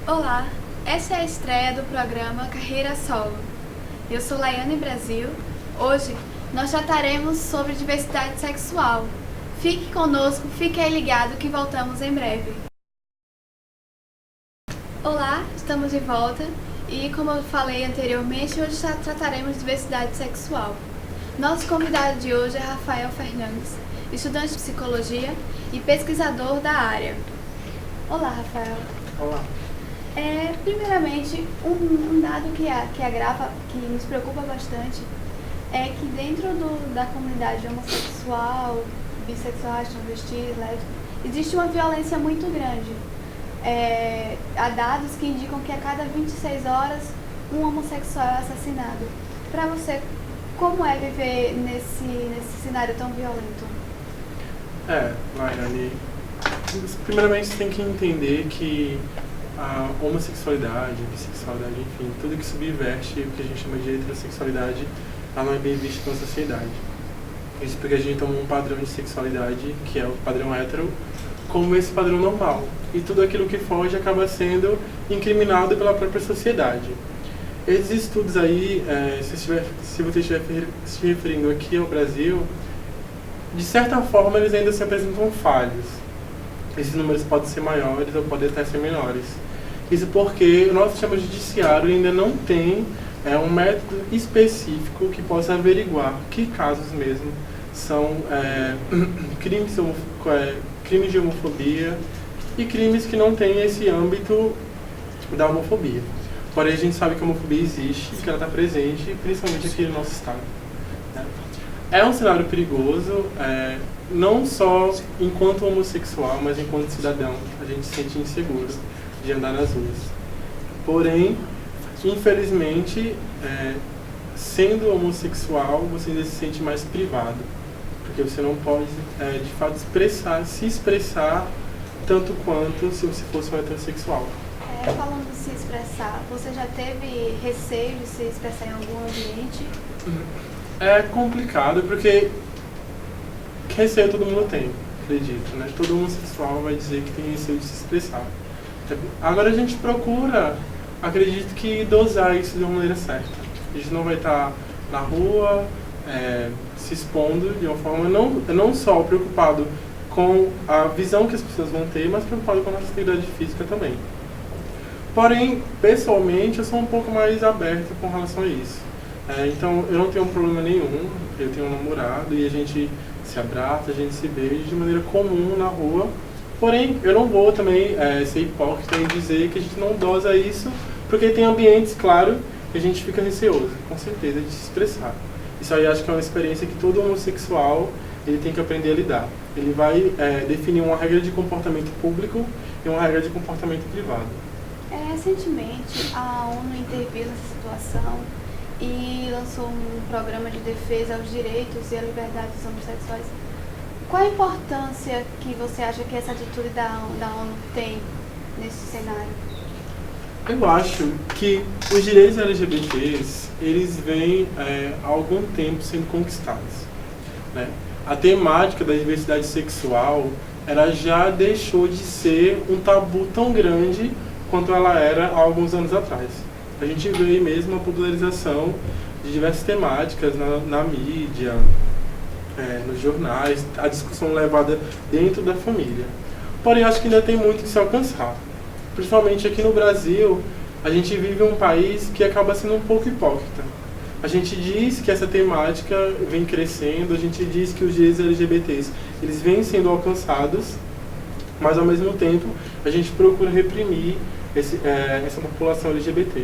Olá, essa é a estreia do programa Carreira Solo. Eu sou Laiane Brasil. Hoje nós trataremos sobre diversidade sexual. Fique conosco, fique aí ligado que voltamos em breve. Olá, estamos de volta e, como eu falei anteriormente, hoje trataremos de diversidade sexual. Nosso convidado de hoje é Rafael Fernandes, estudante de psicologia e pesquisador da área. Olá, Rafael. Olá. Primeiramente, um dado que nos preocupa bastante é que dentro da comunidade homossexual, bissexuais, travestis, lésbicas, existe uma violência muito grande. Há dados que indicam que a cada 26 horas um homossexual é assassinado. Para você, como é viver nesse cenário tão violento? Laiane, primeiramente você tem que entender que a homossexualidade, a bissexualidade, enfim, tudo que subverte o que a gente chama de heterossexualidade, ela não é bem vista na sociedade. Isso porque a gente toma um padrão de sexualidade, que é o padrão hétero, como esse padrão normal. E tudo aquilo que foge acaba sendo incriminado pela própria sociedade. Esses estudos aí, se você estiver se referindo aqui ao Brasil, de certa forma eles ainda se apresentam falhos. Esses números podem ser maiores ou podem até ser menores. Isso porque o nosso sistema judiciário ainda não tem um método específico que possa averiguar que casos mesmo são crimes de homofobia e crimes que não têm esse âmbito da homofobia. Porém, a gente sabe que a homofobia existe e que ela está presente, principalmente aqui no nosso estado. É um cenário perigoso, não só enquanto homossexual, mas enquanto cidadão. A gente se sente inseguro de andar nas ruas. Porém, infelizmente, sendo homossexual, você ainda se sente mais privado. Porque você não pode, de fato, se expressar tanto quanto se você fosse um heterossexual. Falando de se expressar, você já teve receio de se expressar em algum ambiente? É complicado, porque receio todo mundo tem, acredito, né? Todo homossexual vai dizer que tem receio de se expressar. Agora a gente procura, acredito que dosar isso de uma maneira certa. A gente não vai estar na rua, se expondo de uma forma não só preocupado com a visão que as pessoas vão ter, mas preocupado com a nossa integridade física também. Porém, pessoalmente, eu sou um pouco mais aberto com relação a isso. Então, eu não tenho problema nenhum, eu tenho um namorado e a gente se abraça, a gente se beija de maneira comum na rua. Porém, eu não vou também ser hipócrita e dizer que a gente não dosa isso, porque tem ambientes, claro, que a gente fica receoso, com certeza, de se expressar. Isso aí acho que é uma experiência que todo homossexual ele tem que aprender a lidar. Ele vai definir uma regra de comportamento público e uma regra de comportamento privado. Recentemente, a ONU interviu nessa situação e lançou um programa de defesa aos direitos e à liberdade dos homossexuais. Qual a importância que você acha que essa atitude da ONU tem nesse cenário? Eu acho que os direitos LGBTs, eles vêm há algum tempo sendo conquistados, né? A temática da diversidade sexual, ela já deixou de ser um tabu tão grande quanto ela era há alguns anos atrás. A gente vê aí mesmo a popularização de diversas temáticas na mídia, nos jornais, a discussão levada dentro da família. Porém, acho que ainda tem muito que se alcançar. Principalmente aqui no Brasil, a gente vive um país que acaba sendo um pouco hipócrita. A gente diz que essa temática vem crescendo, a gente diz que os direitos LGBTs eles vêm sendo alcançados, mas ao mesmo tempo a gente procura reprimir essa população LGBT.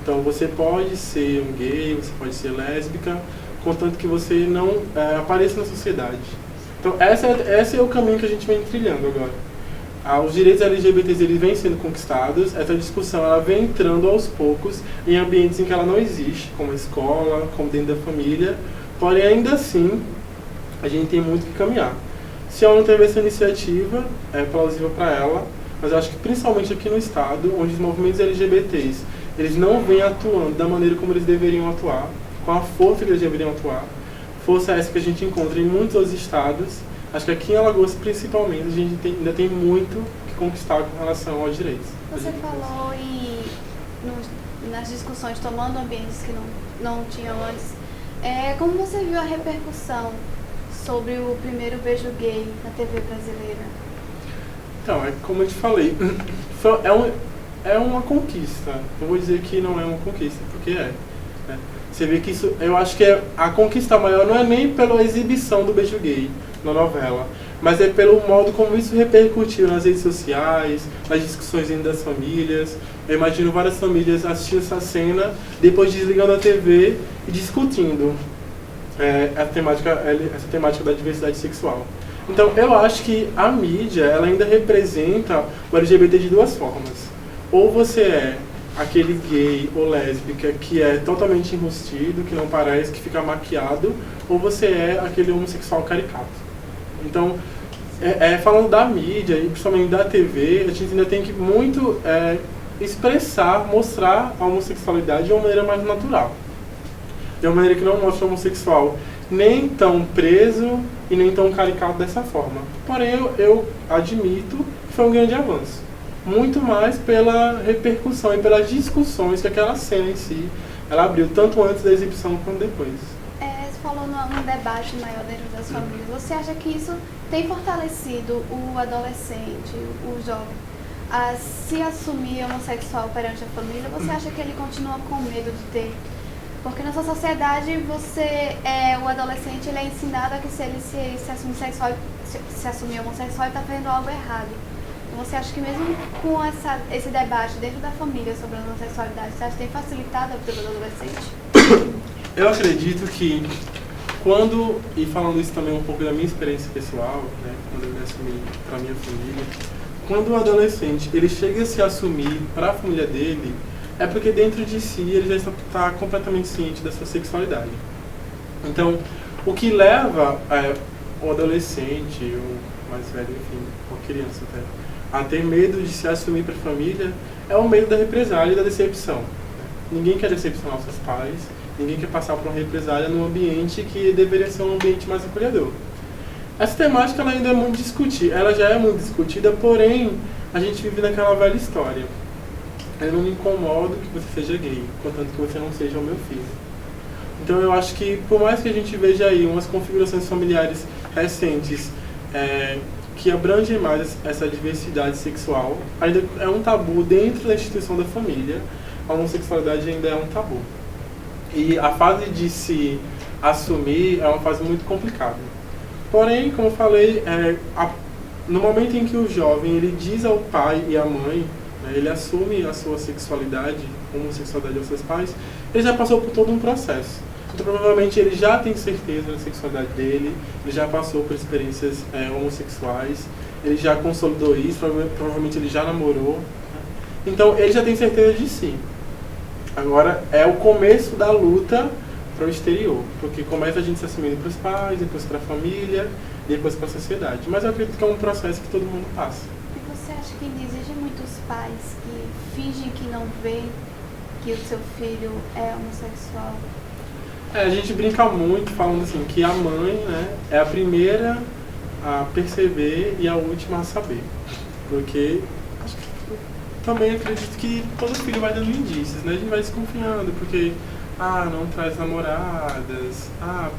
Então você pode ser um gay, você pode ser lésbica, contanto que você não apareça na sociedade. Então esse é o caminho que a gente vem trilhando agora. Os direitos LGBTs eles vêm sendo conquistados, essa discussão ela vem entrando aos poucos em ambientes em que ela não existe, como a escola, como dentro da família, porém ainda assim a gente tem muito que caminhar. Se a ONU teve essa iniciativa, é plausível para ela, mas eu acho que principalmente aqui no estado, onde os movimentos LGBTs eles não vêm atuando da maneira como eles deveriam atuar, com a força que eles deveriam atuar, força essa que a gente encontra em muitos outros estados. Acho que aqui em Alagoas, principalmente, a gente ainda tem muito que conquistar com relação aos direitos. Você falou nas discussões, tomando ambientes que não tinham antes. Como você viu a repercussão sobre o primeiro beijo gay na TV brasileira? Então, como eu te falei, é uma conquista. Eu vou dizer que não é uma conquista, porque né? Você vê que isso, eu acho que a conquista maior não é nem pela exibição do beijo gay na novela, mas é pelo modo como isso repercutiu nas redes sociais, nas discussões dentro das famílias. Eu imagino várias famílias assistindo essa cena, depois desligando a TV e discutindo essa temática da diversidade sexual. Então, eu acho que a mídia, ela ainda representa o LGBT de duas formas. Ou você é aquele gay ou lésbica que é totalmente enrustido, que não parece, que fica maquiado, ou você é aquele homossexual caricato. Então, falando da mídia e principalmente da TV, a gente ainda tem que muito expressar, mostrar a homossexualidade de uma maneira mais natural. De uma maneira que não mostra o homossexual nem tão preso e nem tão caricato dessa forma. Porém, eu admito que foi um grande avanço. Muito mais pela repercussão e pelas discussões que aquela cena em si, ela abriu, tanto antes da exibição quanto depois. Você falou num debate maior dentro das famílias. Você acha que isso tem fortalecido o adolescente, o jovem, a se assumir homossexual perante a família? Você acha que ele continua com medo de ter? Porque na sua sociedade, o adolescente, ele é ensinado a que se ele se assumir sexual, se assumir homossexual, ele está fazendo algo errado. Então, você acha que mesmo com esse debate dentro da família sobre a homossexualidade, você acha que tem facilitado a vida do adolescente? Eu acredito que e falando isso também um pouco da minha experiência pessoal, né, quando eu me assumi para minha família, quando o adolescente ele chega a se assumir para a família dele, é porque dentro de si ele já está completamente ciente da sua sexualidade. Então, o que leva o adolescente, o mais velho, enfim, ou criança até, a ter medo de se assumir para a família é o medo da represália e da decepção. Ninguém quer decepcionar os seus pais, ninguém quer passar por uma represália num ambiente que deveria ser um ambiente mais acolhedor. Essa temática ela ainda é muito discutida, ela já é muito discutida, porém a gente vive naquela velha história. Eu não me incomodo que você seja gay, contanto que você não seja o meu filho. Então eu acho que, por mais que a gente veja aí umas configurações familiares recentes que abrangem mais essa diversidade sexual, ainda é um tabu dentro da instituição da família. A homossexualidade ainda é um tabu. E a fase de se assumir é uma fase muito complicada. Porém, como eu falei, no momento em que o jovem ele diz ao pai e à mãe, ele assume a sua sexualidade, homossexualidade aos seus pais, ele já passou por todo um processo. Então, provavelmente ele já tem certeza da sexualidade dele, ele já passou por experiências homossexuais, ele já consolidou isso, provavelmente ele já namorou. Então, ele já tem certeza de si. Agora, é o começo da luta para o exterior, porque começa a gente se assumindo para os pais, depois para a família, depois para a sociedade. Mas eu acredito que é um processo que todo mundo passa. Você acha que exige muitos pais que fingem que não veem que o seu filho é homossexual? A gente brinca muito falando assim que a mãe, né, é a primeira a perceber e a última a saber. Porque também acredito que todo filho vai dando indícios, né? A gente vai desconfiando, porque não traz namoradas,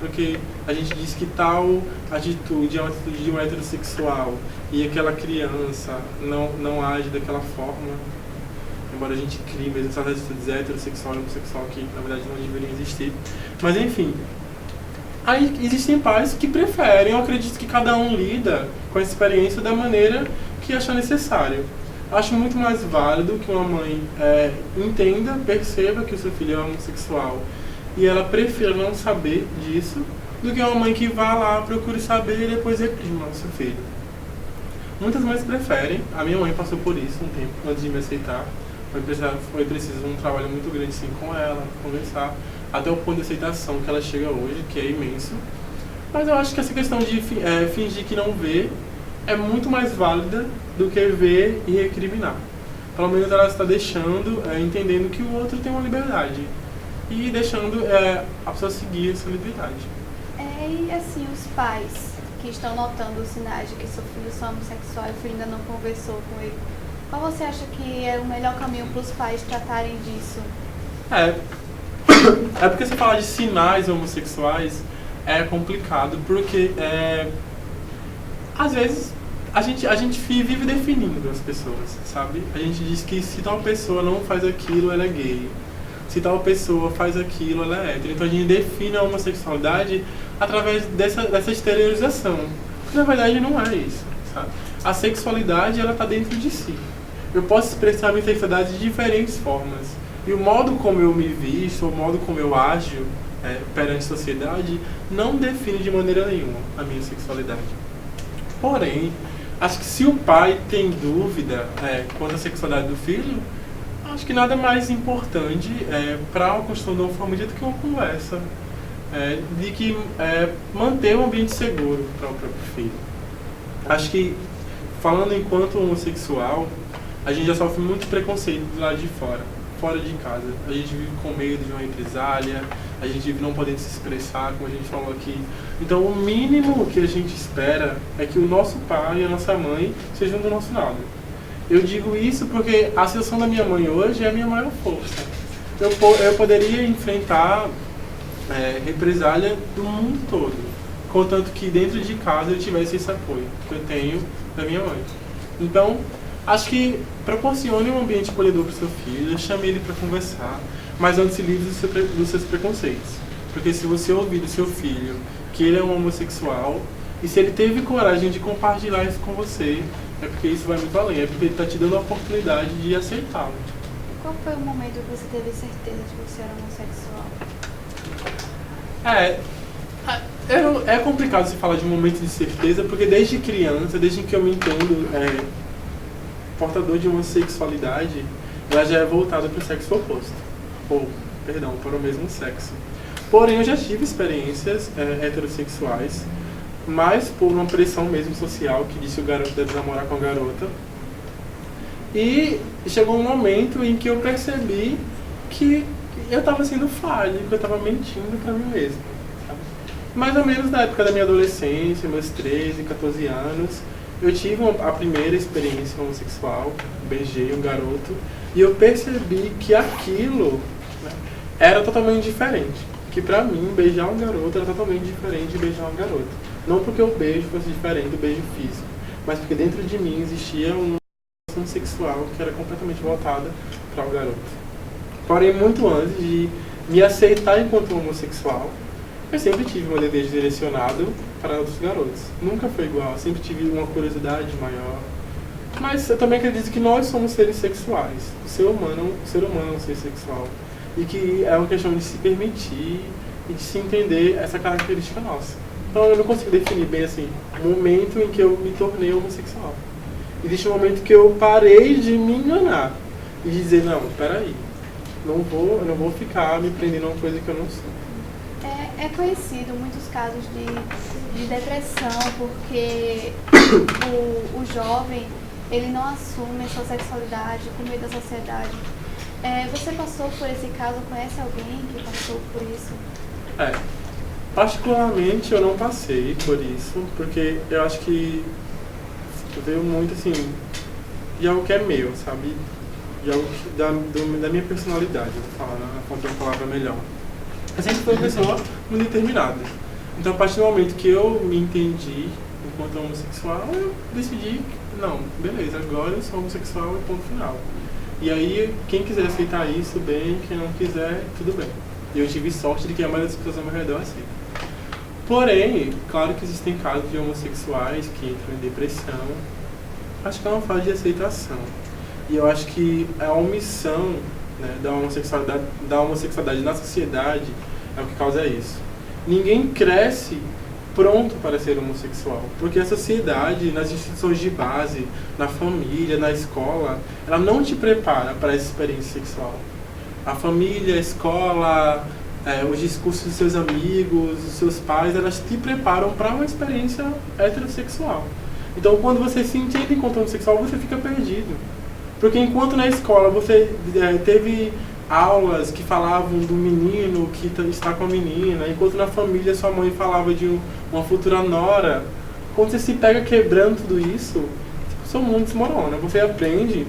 porque a gente diz que tal atitude é uma atitude de um heterossexual e aquela criança não age daquela forma, embora a gente crie mesmo essas atitudes heterossexual e homossexual que na verdade não deveriam existir. Mas enfim, aí existem pais que preferem, eu acredito que cada um lida com a experiência da maneira que achar necessário. Acho muito mais válido que uma mãe entenda, perceba que o seu filho é homossexual e ela prefira não saber disso, do que uma mãe que vá lá, procure saber e depois reprima o seu filho. Muitas mães preferem, a minha mãe passou por isso um tempo antes de me aceitar, foi preciso um trabalho muito grande sim com ela, conversar, até o ponto de aceitação que ela chega hoje, que é imenso. Mas eu acho que essa questão de fingir que não vê é muito mais válida do que ver e recriminar. Pelo menos ela está deixando, entendendo que o outro tem uma liberdade e deixando a pessoa seguir essa liberdade. E assim, os pais, que estão notando os sinais de que seu filho é homossexual e o filho ainda não conversou com ele, qual você acha que é o melhor caminho para os pais tratarem disso? É porque você falar de sinais homossexuais é complicado, porque às vezes a gente vive definindo as pessoas, sabe? A gente diz que se tal pessoa não faz aquilo, ela é gay. Se tal pessoa faz aquilo, ela é hétero. Então a gente define a homossexualidade através dessa exteriorização. Na verdade não é isso, sabe? A sexualidade, ela está dentro de si. Eu posso expressar minha sexualidade de diferentes formas. E o modo como eu me visto, o modo como eu ajo perante a sociedade, não define de maneira nenhuma a minha sexualidade. Porém, acho que se o pai tem dúvida quanto à sexualidade do filho, acho que nada mais importante para a construção de uma família do que uma conversa. De que manter um ambiente seguro para o próprio filho. Acho que, falando enquanto homossexual, a gente já sofre muito preconceito do lado de fora de casa. A gente vive com medo de uma represália, a gente vive não podendo se expressar, como a gente falou aqui. Então, o mínimo que a gente espera é que o nosso pai e a nossa mãe sejam do nosso lado. Eu digo isso porque a situação da minha mãe hoje é a minha maior força. Eu poderia enfrentar represália do mundo todo, contanto que dentro de casa eu tivesse esse apoio que eu tenho da minha mãe. Então, acho que proporcione um ambiente acolhedor para o seu filho, chame ele para conversar, mas antes se livre dos seus preconceitos. Porque se você ouvir do seu filho que ele é um homossexual, e se ele teve coragem de compartilhar isso com você, é porque isso vai muito além, é porque ele está te dando a oportunidade de aceitá-lo. Qual foi o momento que você teve certeza de que você era homossexual? É complicado se falar de um momento de certeza, porque desde criança, desde que eu me entendo portador de uma sexualidade, ela já é voltada para o sexo oposto. Para o mesmo sexo. Porém, eu já tive experiências heterossexuais, mas por uma pressão mesmo social, que disse que o garoto deve namorar com a garota. E chegou um momento em que eu percebi que eu estava sendo falho, que eu estava mentindo para mim mesmo. Sabe? Mais ou menos na época da minha adolescência, meus 13, 14 anos, eu tive a primeira experiência homossexual, beijei um garoto, e eu percebi que aquilo era totalmente diferente. Que pra mim, beijar um garoto era totalmente diferente de beijar um garoto. Não porque o beijo fosse diferente do beijo físico, mas porque dentro de mim existia uma relação sexual que era completamente voltada para o garoto. Porém, muito antes de me aceitar enquanto homossexual, eu sempre tive um desejo direcionado para outros garotos. Nunca foi igual, eu sempre tive uma curiosidade maior. Mas eu também acredito que nós somos seres sexuais. O ser humano é um ser sexual. E que é uma questão de se permitir e de se entender essa característica nossa. Então eu não consigo definir bem assim, o momento em que eu me tornei homossexual. Existe um momento que eu parei de me enganar e dizer, não, peraí, eu não vou ficar me prendendo a uma coisa que eu não sou. É conhecido muitos casos de depressão, porque o jovem, ele não assume a sua sexualidade com medo da sociedade. Você passou por esse caso? Conhece alguém que passou por isso? Particularmente eu não passei por isso, porque eu acho que veio muito assim, de algo que é meu, sabe? De algo da minha personalidade, vou falar uma palavra melhor. Eu sempre fui uma pessoa muito determinada. Então, a partir do momento que eu me entendi enquanto homossexual, eu decidi, não, beleza, agora eu sou homossexual e ponto final. E aí, quem quiser aceitar isso, bem, quem não quiser, tudo bem. E eu tive sorte de que a maioria das pessoas ao meu redor aceita. Porém, claro que existem casos de homossexuais que entram em depressão. Acho que é uma fase de aceitação. E eu acho que a omissão, né, da homossexualidade na sociedade é o que causa isso. Ninguém cresce pronto para ser homossexual, porque a sociedade, nas instituições de base, na família, na escola, ela não te prepara para essa experiência sexual. A família, a escola, os discursos dos seus amigos, dos seus pais, elas te preparam para uma experiência heterossexual. Então, quando você se entende enquanto homossexual, você fica perdido. Porque enquanto na escola você teve aulas que falavam do menino que está com a menina, enquanto na família sua mãe falava de uma futura nora, quando você se pega quebrando tudo isso, seu mundo desmorona. Você aprende,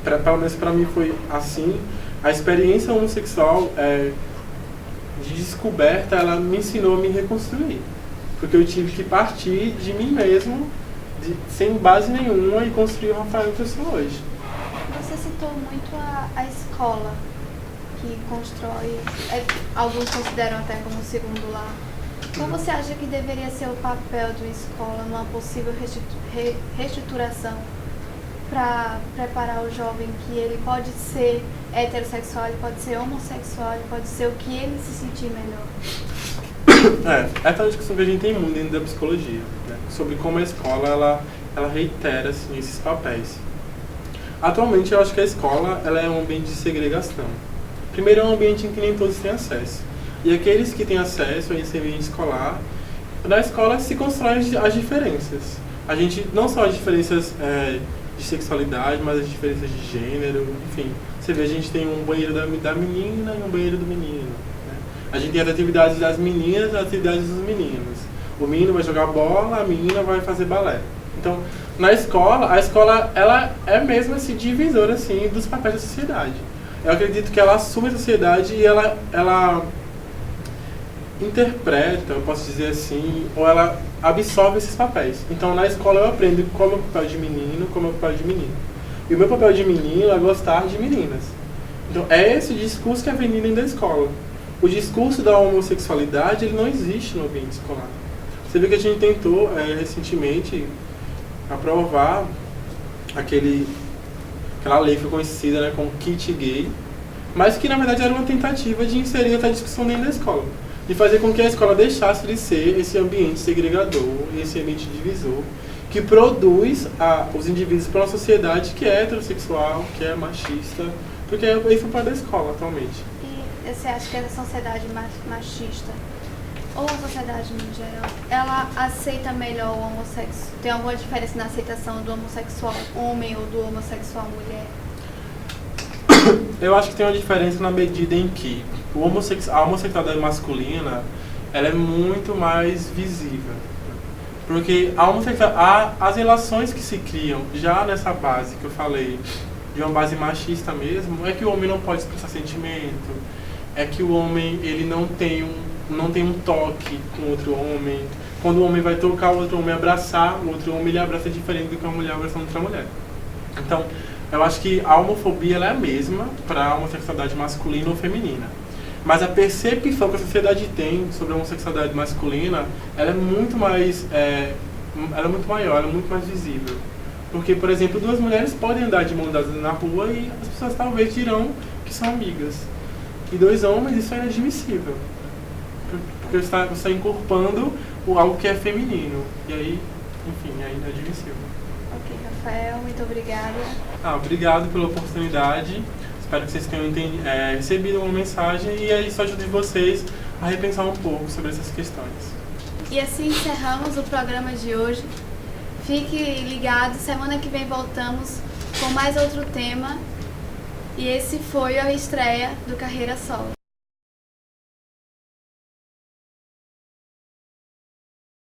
pelo menos para mim foi assim, a experiência homossexual de descoberta, ela me ensinou a me reconstruir. Porque eu tive que partir de mim mesmo, sem base nenhuma, e construir o Rafael que eu sou hoje. Você citou muito a escola, que constrói, alguns consideram até como segundo lar. Qual você acha que deveria ser o papel de uma escola numa possível reestruturação para preparar o jovem que ele pode ser heterossexual, ele pode ser homossexual, ele pode ser o que ele se sentir melhor? Essa é uma discussão que a gente tem muito dentro da psicologia, né? Sobre como a escola ela reitera assim, esses papéis. Atualmente eu acho que a escola ela é um ambiente de segregação. Primeiro, é um ambiente em que nem todos têm acesso. E aqueles que têm acesso a esse ambiente escolar, na escola se constroem as diferenças. A gente, não só as diferenças de sexualidade, mas as diferenças de gênero, enfim. Você vê, a gente tem um banheiro da menina e um banheiro do menino. Né? A gente tem as atividades das meninas e as atividades dos meninos. O menino vai jogar bola, a menina vai fazer balé. Então, na escola, a escola ela é mesmo esse divisor assim, dos papéis da sociedade. Eu acredito que ela assume a sociedade e ela interpreta, eu posso dizer assim, ou ela absorve esses papéis. Então, na escola eu aprendo qual é o meu papel de menino, qual é o meu papel de menino. E o meu papel de menino é gostar de meninas. Então, é esse discurso que é vendido dentro da escola. O discurso da homossexualidade, ele não existe no ambiente escolar. Você vê que a gente tentou, recentemente, aprovar aquela lei que foi conhecida, né, como kit gay, mas que, na verdade, era uma tentativa de inserir essa discussão dentro da escola. De fazer com que a escola deixasse de ser esse ambiente segregador, esse ambiente divisor, que produz os indivíduos para uma sociedade que é heterossexual, que é machista, porque isso é o da escola atualmente. E você acha que essa sociedade machista, ou a sociedade no geral, ela aceita melhor o homossexual? Tem alguma diferença na aceitação do homossexual homem ou do homossexual mulher? Eu acho que tem uma diferença na medida em que a homossexualidade masculina ela é muito mais visível. Porque as relações que se criam já nessa base que eu falei, de uma base machista mesmo, é que o homem não pode expressar sentimento, é que o homem ele não tem um toque com outro homem. Quando o homem vai tocar o outro homem abraçar, o outro homem ele abraça diferente do que uma mulher abraçando outra mulher. Então, eu acho que a homofobia ela é a mesma para a homossexualidade masculina ou feminina. Mas a percepção que a sociedade tem sobre a homossexualidade masculina, ela é muito mais, ela é muito maior, ela é muito mais visível. Porque, por exemplo, duas mulheres podem andar de mão dada na rua e as pessoas talvez dirão que são amigas. E dois homens, isso é inadmissível. Porque você está incorporando algo que é feminino. E aí, enfim, é inadmissível. Ok, Rafael, muito obrigada. Obrigado pela oportunidade. Espero que vocês tenham recebido uma mensagem e isso ajude vocês a repensar um pouco sobre essas questões. E assim encerramos o programa de hoje. Fique ligado, semana que vem voltamos com mais outro tema. E esse foi a estreia do Carreira Solo.